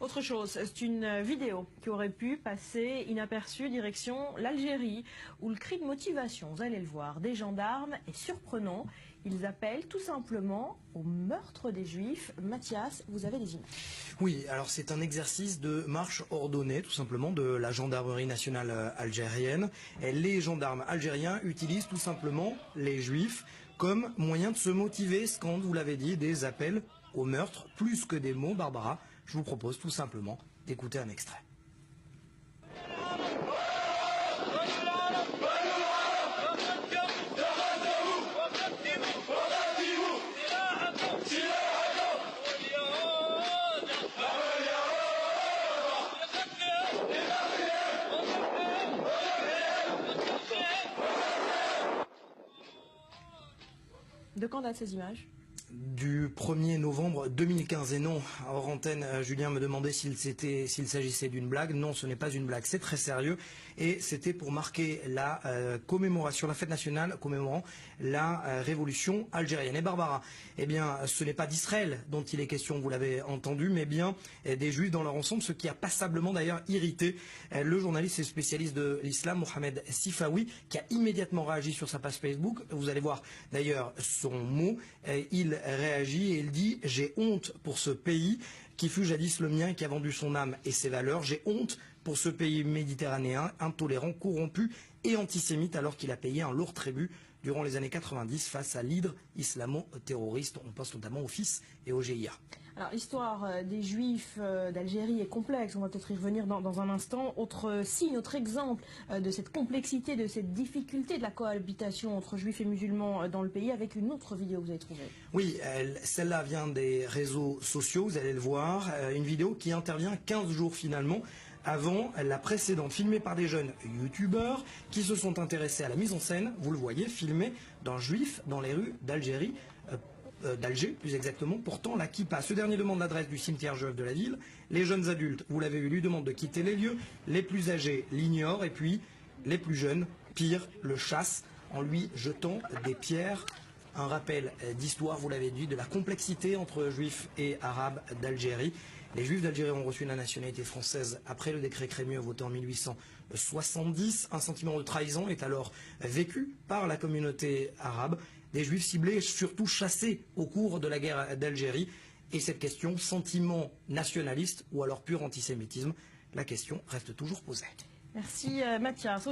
Autre chose, c'est une vidéo qui aurait pu passer inaperçue direction l'Algérie, où le cri de motivation, vous allez le voir, des gendarmes est surprenant. Ils appellent tout simplement au meurtre des Juifs. Mathias, vous avez des images. Oui, alors c'est un exercice de marche ordonnée, tout simplement, de la gendarmerie nationale algérienne. Et les gendarmes algériens utilisent tout simplement les Juifs comme moyen de se motiver, scandent, vous l'avez dit, des appels au meurtre, plus que des mots, Barbara. Je vous propose tout simplement d'écouter un extrait. De quand datent ces images ? Du 1er novembre 2015. Et non, hors antenne, Julien me demandait s'il s'agissait d'une blague. Non, ce n'est pas une blague, c'est très sérieux. Et c'était pour marquer la commémoration, la fête nationale commémorant la révolution algérienne. Et Barbara, eh bien, ce n'est pas d'Israël dont il est question, vous l'avez entendu, mais bien des Juifs dans leur ensemble, ce qui a passablement d'ailleurs irrité le journaliste et spécialiste de l'islam, Mohamed Sifawi, qui a immédiatement réagi sur sa page Facebook. Vous allez voir d'ailleurs son mot. Il réagit et il dit « J'ai honte pour ce pays qui fut jadis le mien et qui a vendu son âme et ses valeurs. J'ai honte pour ce pays méditerranéen, intolérant, corrompu et antisémite alors qu'il a payé un lourd tribut durant les années 90 face à l'hydre islamo-terroriste. » On pense notamment au FIS et au GIA. Alors l'histoire des Juifs d'Algérie est complexe, on va peut-être y revenir dans un instant. Autre signe, autre exemple de cette complexité, de cette difficulté de la cohabitation entre Juifs et musulmans dans le pays, avec une autre vidéo que vous avez trouvée. Oui, celle-là vient des réseaux sociaux, vous allez le voir. Une vidéo qui intervient 15 jours finalement avant la précédente, filmée par des jeunes youtubeurs qui se sont intéressés à la mise en scène, vous le voyez, filmée d'un juif dans les rues d'Algérie, d'Alger plus exactement, portant la kippa. Ce dernier demande l'adresse du cimetière juif de la ville. Les jeunes adultes, vous l'avez vu, lui demandent de quitter les lieux. Les plus âgés l'ignorent et puis les plus jeunes, pire, le chassent en lui jetant des pierres. Un rappel d'histoire, vous l'avez dit, de la complexité entre juifs et arabes d'Algérie. Les juifs d'Algérie ont reçu la nationalité française après le décret Crémieux voté en 1870. Un sentiment de trahison est alors vécu par la communauté arabe. Des juifs ciblés, surtout chassés au cours de la guerre d'Algérie. Et cette question, sentiment nationaliste ou alors pur antisémitisme, la question reste toujours posée. Merci Mathias.